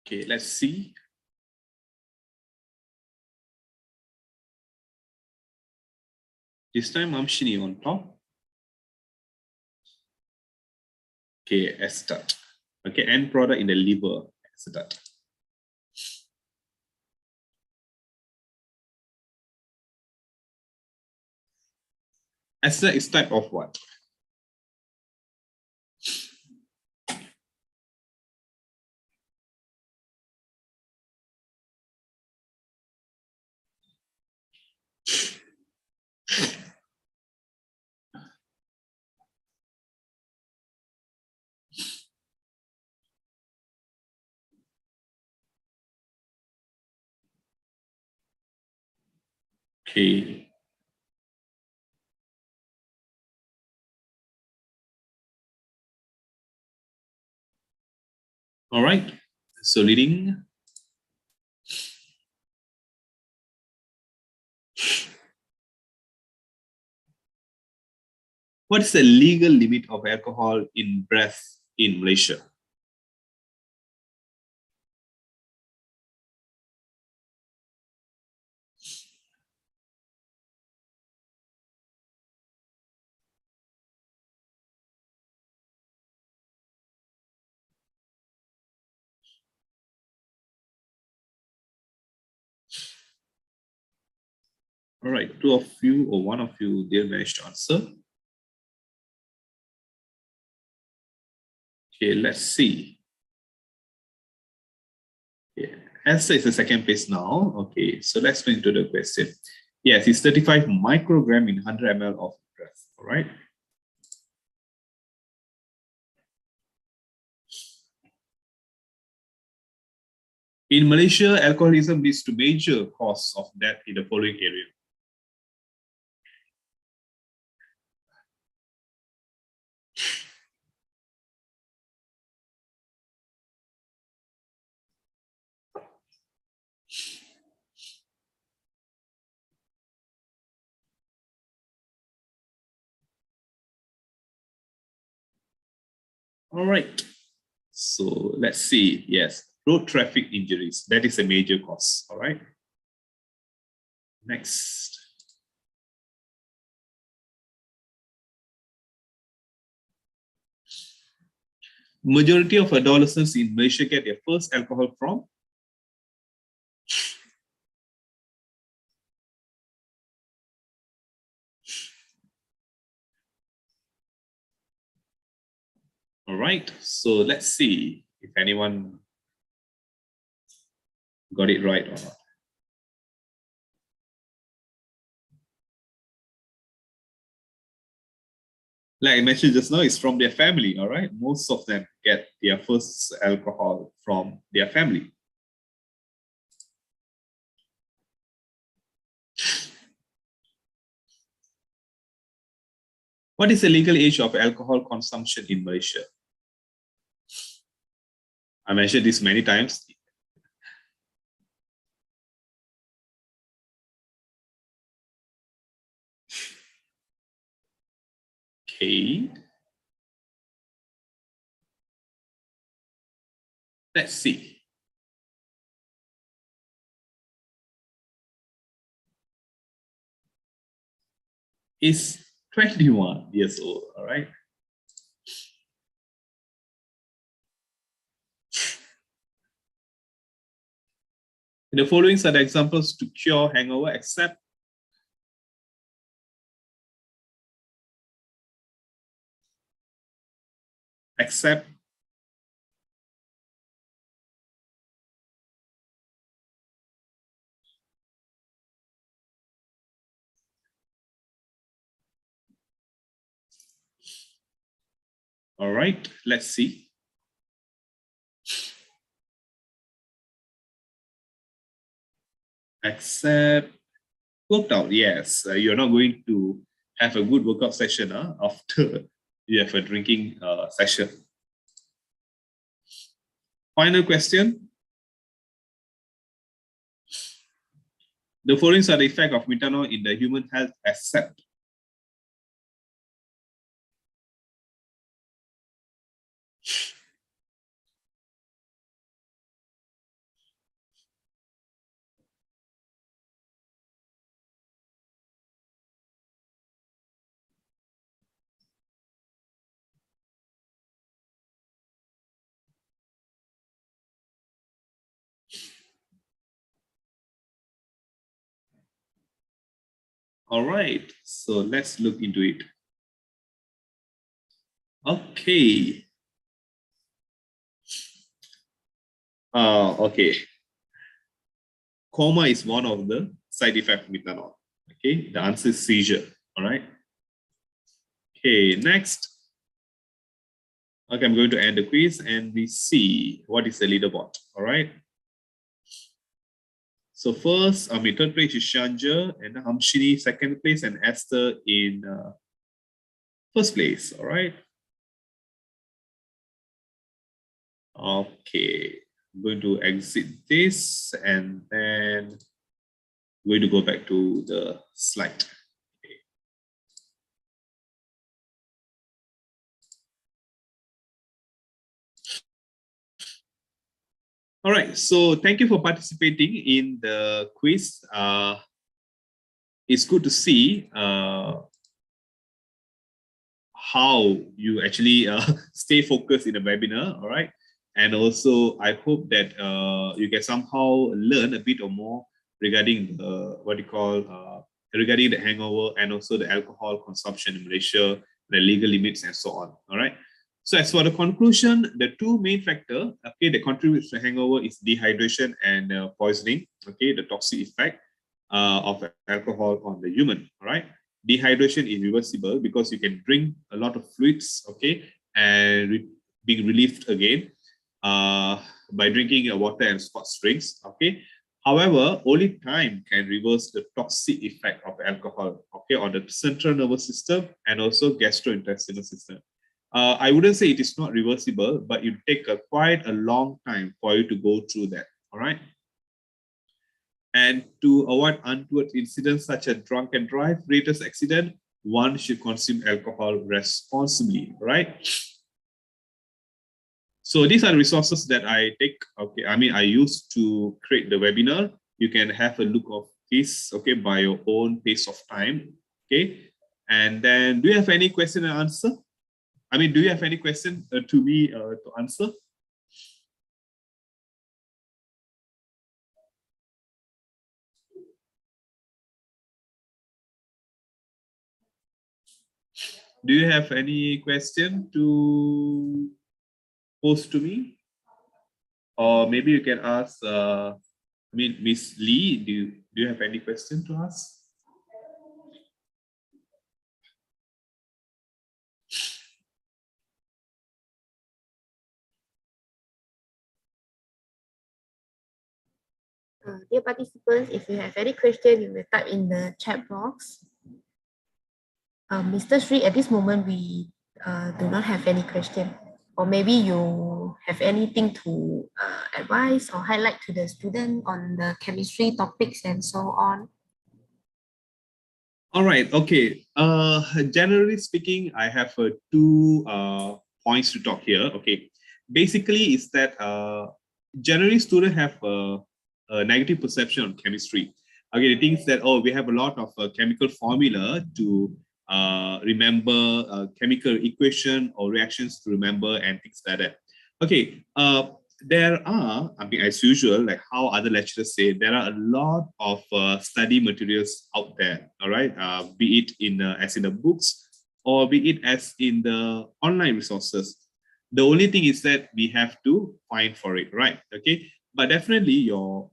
okay, let's see. This time Amshini on top. Okay, acetate. Okay, end product in the liver, acetate. Ester is type of what? Okay. All right. So leading. What is the legal limit of alcohol in breath in Malaysia? All right, two of you or one of you did manage to answer. Okay, let's see. Yeah. Answer is the second place now. Okay, so let's go into the question. Yes, it's 35 microgram in 100 ml of breath. All right. In Malaysia, alcoholism leads to major cause of death in the following area. All right. So let's see. Yes, road traffic injuries. That is a major cause. All right. Next. Majority of adolescents in Malaysia get their first alcohol from. All right. So let's see if anyone got it right or not. Like I mentioned just now, it's from their family. All right. Most of them get their first alcohol from their family. What is the legal age of alcohol consumption in Malaysia? I mentioned this many times. Okay. Let's see. It's 21 years old. All right. In the following are the examples to cure hangover, except all right, let's see. Except worked out, yes. You're not going to have a good workout session after you have a drinking session. Final question. The following are the effect of methanol in the human health except. All right, so let's look into it. Okay. Okay. Coma is one of the side effects of methanol. Okay, the answer is seizure. All right. Okay, next. Okay, I'm going to end the quiz and we see what is the leaderboard. All right. So first, third place is Shanja and Hamshini second place and Esther in first place. All right. Okay, I'm going to exit this and then I'm going to go back to the slide. Okay. All right, so thank you for participating in the quiz. It's good to see how you actually stay focused in the webinar, all right? And also, I hope that you can somehow learn a bit or more regarding what you call regarding the hangover and also the alcohol consumption in Malaysia, the legal limits and so on, all right? So as for the conclusion, the two main factors, okay, that contributes to hangover is dehydration and poisoning, okay, the toxic effect of alcohol on the human, all right? Dehydration is reversible because you can drink a lot of fluids, okay, and being relieved again by drinking water and sports drinks, okay. However, only time can reverse the toxic effect of alcohol, okay, on the central nervous system and also gastrointestinal system. I wouldn't say it is not reversible, but it take quite a long time for you to go through that, all right. And to avoid untoward incidents such as drunk and drive, latest accident, one should consume alcohol responsibly, right? So these are the resources that I take. Okay, I use to create the webinar. You can have a look of this, okay, by your own pace of time. Okay, and then do you have any question and answer? Do you have any question to me to answer? Do you have any question to pose to me? Or maybe you can ask, Miss Lee, do you have any question to ask? Dear participants, if you have any question, you may type in the chat box. Mr. Sri, at this moment, we do not have any question. Or maybe you have anything to advise or highlight to the student on the chemistry topics and so on. All right, okay. Generally speaking, I have two points to talk here. Okay, basically is that generally students have a negative perception on chemistry. Okay, they think that, oh, we have a lot of chemical formula to remember, chemical equation or reactions to remember and things like that. Okay, there are, as usual, like how other lecturers say, there are a lot of study materials out there, all right, be it in as in the books or be it as in the online resources. The only thing is that we have to find for it, right? Okay, but definitely your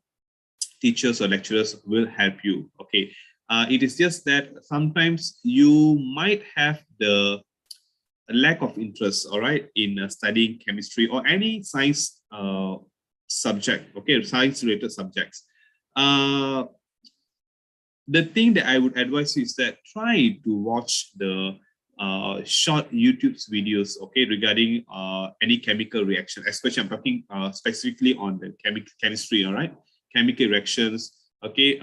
teachers or lecturers will help you, okay. It is just that sometimes you might have the lack of interest, all right, in studying chemistry or any science subject, okay, science related subjects. The thing that I would advise you is that try to watch the short YouTube videos, okay, regarding any chemical reaction, especially I'm talking specifically on the chemistry, all right, chemical reactions, okay.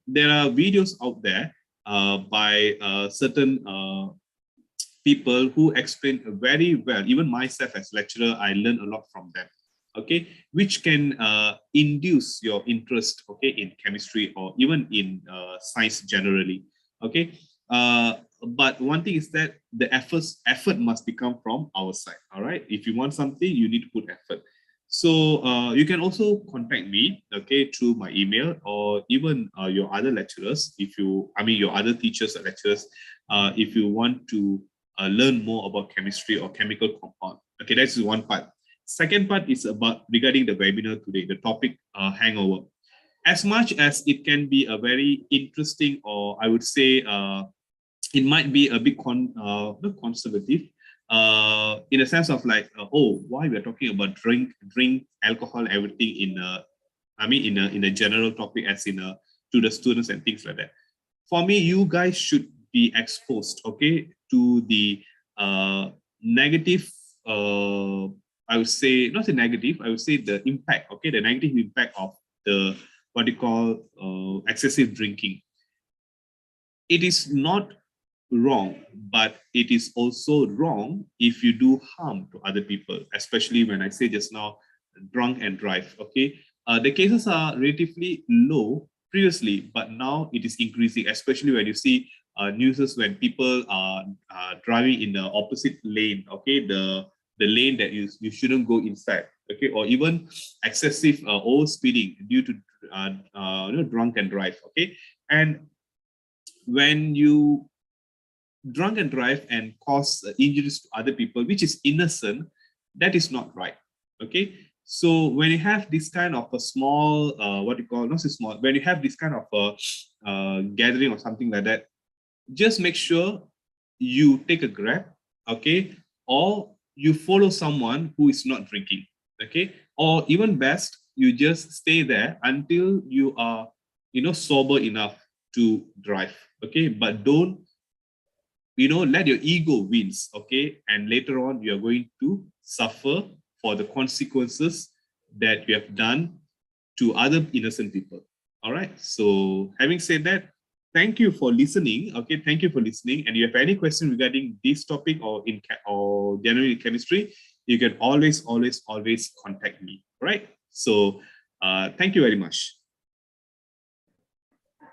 There are videos out there by certain people who explain very well. Even myself as lecturer, I learn a lot from them, okay, which can induce your interest, okay, in chemistry or even in science generally, okay. But one thing is that the effort must become from our side, all right. If you want something, you need to put effort. So you can also contact me, okay, through my email or even your other lecturers, your other teachers or lecturers, if you want to learn more about chemistry or chemical compound. Okay, that's one part. Second part is about regarding the webinar today, the topic hangover. As much as it can be a very interesting, or I would say it might be a bit not conservative, in a sense of like, oh, why we're talking about drink alcohol, everything in a, in a general topic, as in a to the students and things like that. For me, you guys should be exposed, okay, to the negative. I would say not the negative. I would say the impact. Okay, the negative impact of the what you call excessive drinking. It is not wrong, but it is also wrong if you do harm to other people, especially when I say just now, drunk and drive. Okay, the cases are relatively low previously, but now it is increasing, especially when you see news when people are driving in the opposite lane. Okay, the lane that you shouldn't go inside. Okay, or even excessive over speeding due to drunk and drive. Okay, and when you drunk and drive and cause injuries to other people, which is innocent, that is not right. Okay, so when you have this kind of a small, what you call, not so small, when you have this kind of a gathering or something like that, just make sure you take a grab, okay, or you follow someone who is not drinking, okay, or even best, you just stay there until you are, sober enough to drive, okay, but don't, let your ego wins, okay, and later on you are going to suffer for the consequences that you have done to other innocent people. All right, so having said that, thank you for listening. Okay, thank you for listening. And if you have any question regarding this topic or or generally chemistry, you can always contact me. All right, so thank you very much.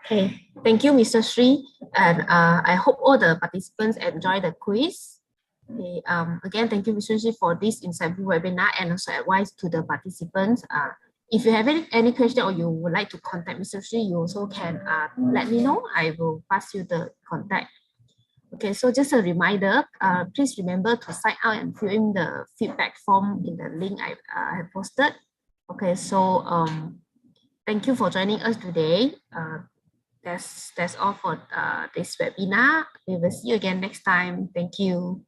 Okay, thank you, Mr. Sri. And I hope all the participants enjoy the quiz. Okay, again, thank you, Mr. Sri, for this insightful webinar and also advice to the participants. If you have any question or you would like to contact Mr. Sri, you also can let me know. I will pass you the contact. Okay, so just a reminder, please remember to sign out and fill in the feedback form in the link I have posted. Okay, so thank you for joining us today. That's all for this webinar. We will see you again next time. Thank you.